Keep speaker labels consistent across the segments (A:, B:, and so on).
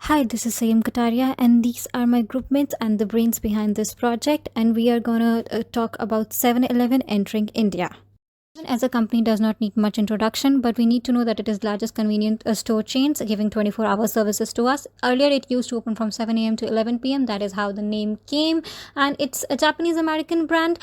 A: Hi, this is Sanyam Kataria, and these are my groupmates and the brains behind this project. And we are gonna talk about 7-Eleven entering India. As a company does not need much introduction, but we need to know that it is largest convenient store chains giving 24-hour services to us. Earlier it used to open from 7 a.m. to 11 p.m. That is how the name came, and it's a Japanese American brand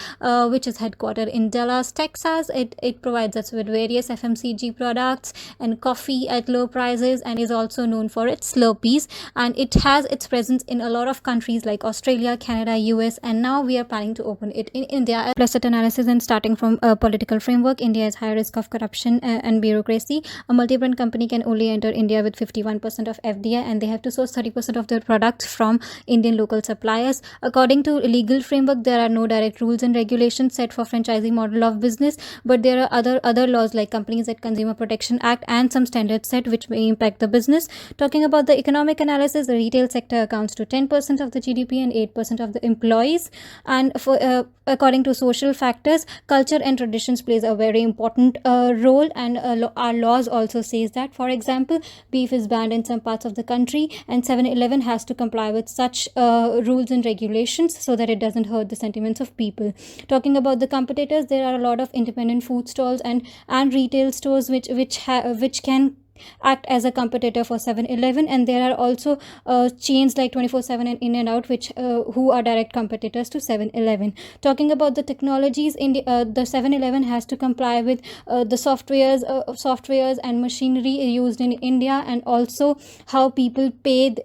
A: which is headquartered in Dallas, Texas. It provides us with various FMCG products and coffee at low prices, and is also known for its Slurpees, and it has its presence in a lot of countries like Australia, Canada, US, and now we are planning to open it in India. Implicit analysis and starting from a political framework, India has high risk of corruption and bureaucracy. A multi-brand company can only enter India with 51% of FDI, and they have to source 30% of their products from Indian local suppliers. According to legal framework, there are no direct rules and regulations set for franchising model of business, but there are other laws like Companies Act, Consumer Protection Act, and some standards set which may impact the business. Talking about the economic analysis, the retail sector accounts to 10% of the GDP and 8% of the employees. And for according to social factors, culture and traditions plays a very important role, and our laws also says that, for example, beef is banned in some parts of the country, and 7-Eleven has to comply with such rules and regulations so that it doesn't hurt the sentiments of people. Talking about the competitors, there are a lot of independent food stalls and retail stores which can act as a competitor for 7-Eleven, and there are also chains like 24/7 and In and Out which who are direct competitors to 7-Eleven. Talking about the technologies, the 7-Eleven has to comply with the softwares and machinery used in India, and also how people pay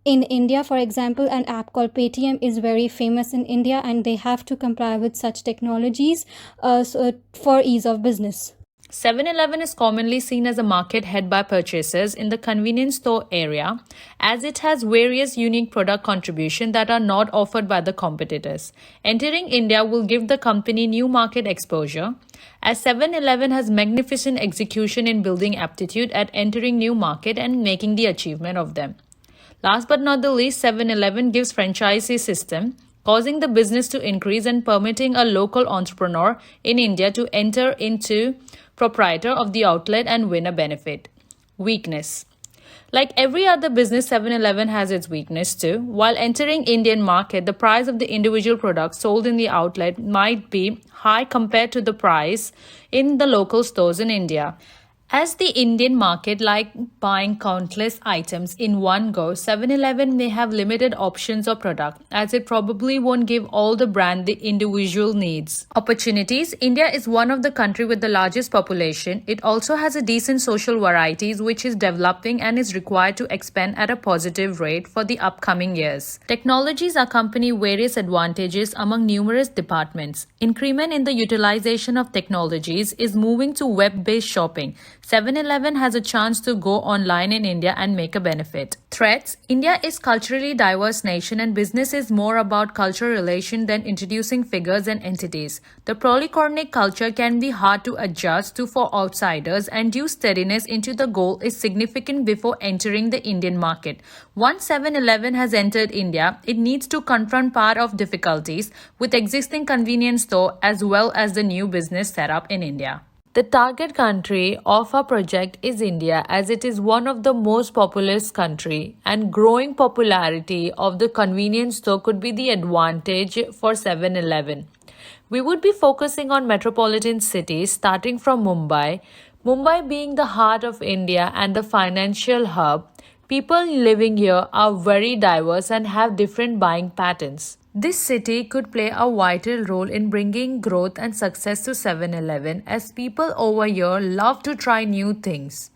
A: in India. For example, an app called Paytm is very famous in India, and they have to comply with such technologies for ease of business.
B: 7-Eleven is commonly seen as a market head by purchasers in the convenience store area, as it has various unique product contributions that are not offered by the competitors. Entering India will give the company new market exposure, as 7-Eleven has magnificent execution in building aptitude at entering new market and making the achievement of them. Last but not the least, 7-Eleven gives franchisee system, causing the business to increase and permitting a local entrepreneur in India to enter into proprietor of the outlet and win a benefit. Weakness. Like every other business, 7-Eleven has its weakness too. While entering Indian market, the price of the individual products sold in the outlet might be high compared to the price in the local stores in India. As the Indian market like buying countless items in one go, 7-Eleven may have limited options of product, as it probably won't give all the brand the individual needs. Opportunities. India is one of the country with the largest population. It also has a decent social varieties which is developing and is required to expand at a positive rate for the upcoming years. Technologies accompany various advantages among numerous departments. Increment in the utilization of technologies is moving to web-based shopping. 7-Eleven has a chance to go online in India and make a benefit. Threats. India is culturally diverse nation, and business is more about cultural relation than introducing figures and entities. The polychronic culture can be hard to adjust to for outsiders, and due steadiness into the goal is significant before entering the Indian market. Once 7-Eleven has entered India, it needs to confront part of difficulties with existing convenience store as well as the new business setup in India. The target country of our project is India, as it is one of the most populous country, and growing popularity of the convenience store could be the advantage for 7-Eleven. We would be focusing on metropolitan cities starting from Mumbai. Mumbai being the heart of India and the financial hub, people living here are very diverse and have different buying patterns. This city could play a vital role in bringing growth and success to 7-Eleven, as people over here love to try new things.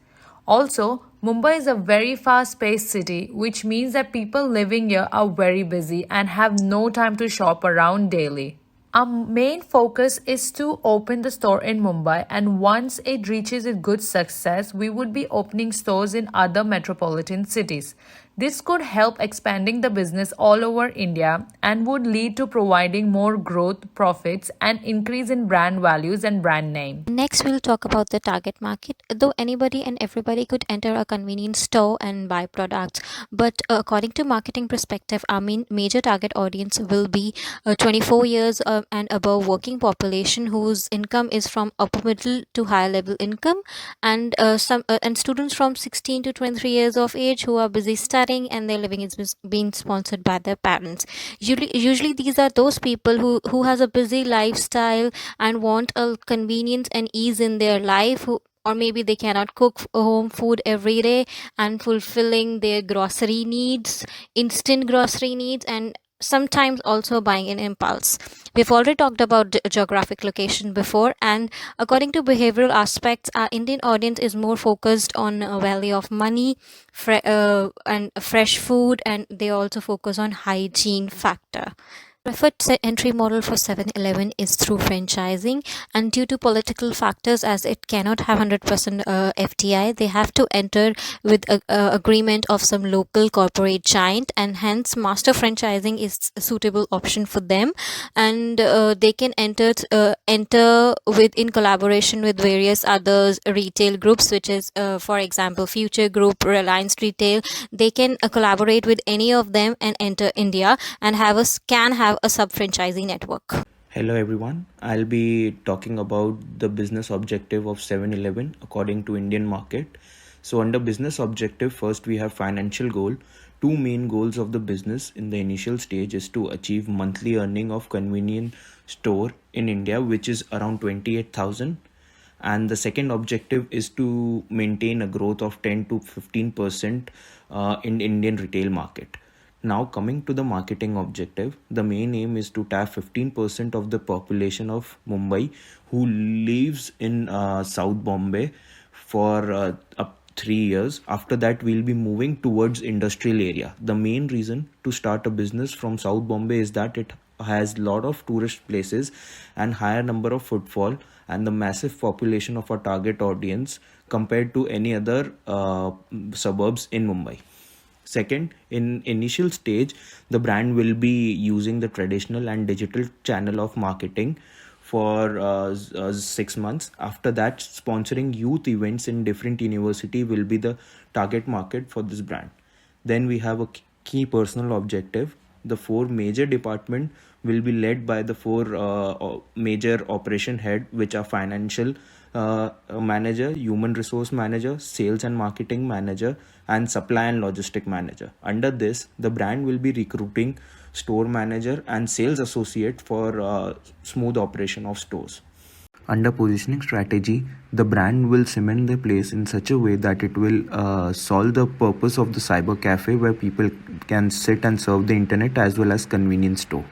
B: Also, Mumbai is a very fast-paced city, which means that people living here are very busy and have no time to shop around daily. Our main focus is to open the store in Mumbai, and once it reaches a good success, we would be opening stores in other metropolitan cities. This could help expanding the business all over India and would lead to providing more growth, profits, and increase in brand values and brand name.
A: Next, we'll talk about the target market. Though anybody and everybody could enter a convenience store and buy products, but according to marketing perspective, our major target audience will be 24 years and above working population whose income is from upper middle to higher level income, and and students from 16 to 23 years of age who are busy studying and their living is being sponsored by their parents. Usually these are those people who has a busy lifestyle and want a convenience and ease in their life, or maybe they cannot cook home food every day and fulfilling their grocery needs, instant grocery needs, and sometimes also buying in impulse. We've already talked about geographic location before, and according to behavioral aspects, our Indian audience is more focused on value of money, and fresh food, and they also focus on hygiene factor. Preferred entry model for 7-Eleven is through franchising, and due to political factors, as it cannot have 100% FDI, they have to enter with a agreement of some local corporate giant, and hence master franchising is a suitable option for them, and they can enter with in collaboration with various other retail groups, which is for example Future Group, Reliance Retail. They can collaborate with any of them and enter India and can have a sub franchisee network.
C: Hello everyone, I'll be talking about the business objective of 7-Eleven according to Indian market. So under business objective, first we have financial goal. Two main goals of the business in the initial stage is to achieve monthly earning of convenience store in India, which is around 28,000. And the second objective is to maintain a growth of 10 to 15% in Indian retail market. Now coming to the marketing objective, the main aim is to tap 15% of the population of Mumbai who lives in South Bombay for up 3 years. After that, we'll be moving towards industrial area. The main reason to start a business from South Bombay is that it has lot of tourist places and higher number of footfall and the massive population of our target audience compared to any other suburbs in Mumbai. Second, in initial stage, the brand will be using the traditional and digital channel of marketing for 6 months. After that, sponsoring youth events in different university will be the target market for this brand. Then we have a key personal objective. The four major department will be led by the four major operation head, which are financial manager, human resource manager, sales and marketing manager, and supply and logistic manager. Under this, the brand will be recruiting store manager and sales associate for smooth operation of stores. Under positioning strategy, the brand will cement their place in such a way that it will solve the purpose of the cyber cafe where people can sit and surf the internet as well as convenience store.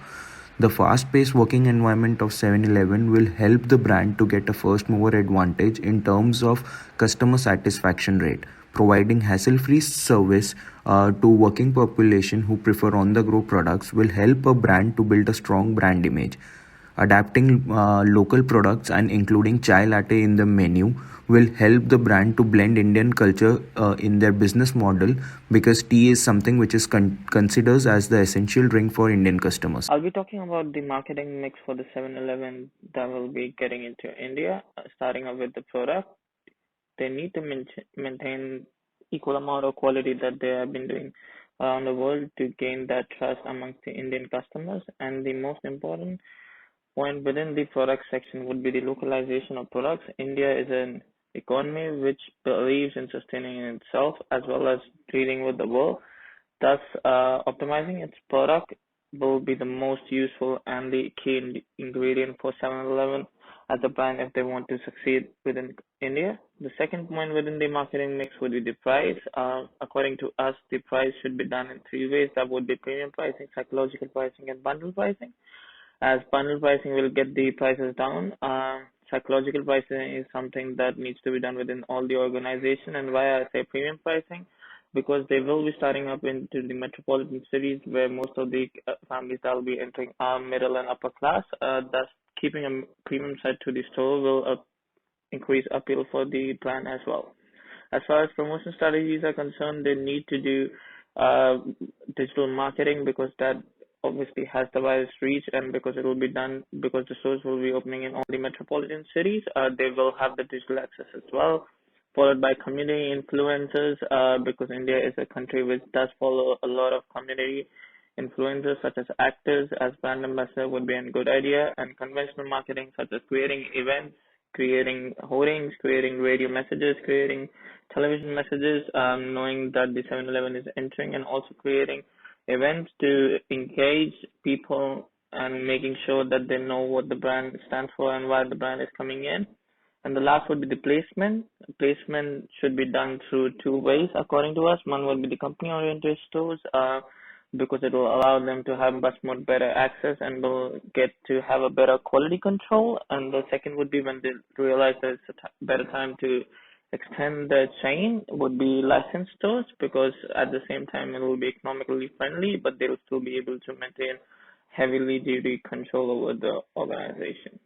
C: The fast-paced working environment of 7-Eleven will help the brand to get a first-mover advantage in terms of customer satisfaction rate, providing hassle-free service to working population who prefer on-the-go products will help a brand to build a strong brand image. Adapting local products and including chai latte in the menu will help the brand to blend Indian culture in their business model, because tea is something which is considered as the essential drink for Indian customers.
D: I'll be talking about the marketing mix for the 7-Eleven that will be getting into India, starting off with the product. They need to maintain equal amount of quality that they have been doing around the world to gain that trust amongst the Indian customers. And the most important point within the product section would be the localization of products. India is an economy which believes in sustaining itself as well as dealing with the world. Thus, optimizing its product will be the most useful and the key ingredient for 7-Eleven as a brand if they want to succeed within India. The second point within the marketing mix would be the price. According to us, the price should be done in three ways. That would be premium pricing, psychological pricing, and bundle pricing. As bundle pricing will get the prices down, psychological pricing is something that needs to be done within all the organization. And why I say premium pricing, because they will be starting up into the metropolitan cities where most of the families that will be entering are middle and upper class. Thus, keeping a premium side to the store will increase appeal for the brand as well. As far as promotion strategies are concerned, they need to do digital marketing, because that obviously has the widest reach, and because it will be done, because the stores will be opening in all the metropolitan cities, they will have the digital access as well, followed by community influencers, because India is a country which does follow a lot of community Influencers such as actors as brand ambassador would be a good idea, and conventional marketing such as creating events, creating hoardings, creating radio messages, creating television messages, knowing that the 7-Eleven is entering, and also creating events to engage people and making sure that they know what the brand stands for and why the brand is coming in. And the last would be the placement. Placement should be done through two ways, according to us. One would be the company-oriented stores, because it will allow them to have much more better access and will get to have a better quality control. And the second would be when they realize that it's a better time to extend the chain would be licensed stores, because at the same time it will be economically friendly, but they will still be able to maintain heavily duty control over the organization.